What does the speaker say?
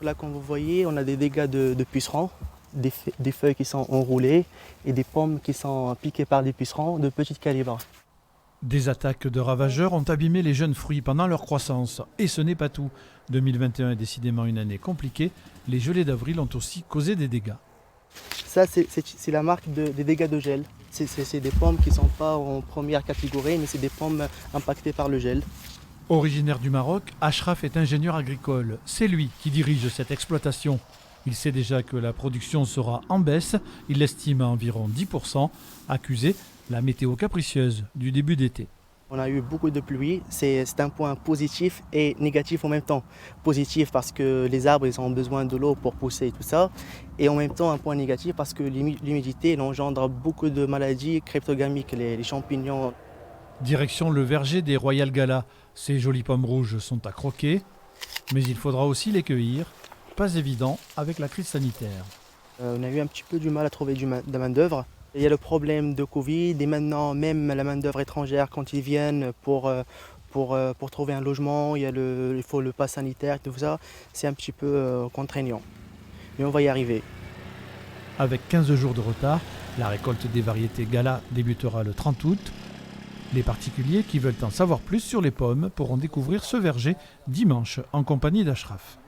Là, comme vous voyez, on a des dégâts de pucerons, des feuilles qui sont enroulées et des pommes qui sont piquées par des pucerons de petit calibre. Des attaques de ravageurs ont abîmé les jeunes fruits pendant leur croissance. Et ce n'est pas tout. 2021 est décidément une année compliquée. Les gelées d'avril ont aussi causé des dégâts. Ça, c'est la marque des dégâts de gel. C'est des pommes qui ne sont pas en première catégorie, mais c'est des pommes impactées par le gel. Originaire du Maroc, Achraf est ingénieur agricole. C'est lui qui dirige cette exploitation. Il sait déjà que la production sera en baisse. Il l'estime à environ 10%. Accusé, la météo capricieuse du début d'été. On a eu beaucoup de pluie, c'est un point positif et négatif en même temps. Positif parce que les arbres ils ont besoin de l'eau pour pousser et tout ça. Et en même temps un point négatif parce que l'humidité elle engendre beaucoup de maladies cryptogamiques, les champignons. Direction le verger des Royal Gala. Ces jolies pommes rouges sont à croquer, mais il faudra aussi les cueillir. Pas évident avec la crise sanitaire. On a eu un petit peu du mal à trouver de la main-d'œuvre. Il y a le problème de Covid et maintenant même la main-d'œuvre étrangère quand ils viennent pour trouver un logement, il faut le pass sanitaire et tout ça, c'est un petit peu contraignant. Mais on va y arriver. Avec 15 jours de retard, la récolte des variétés Gala débutera le 30 août. Les particuliers qui veulent en savoir plus sur les pommes pourront découvrir ce verger dimanche en compagnie d'Achraf.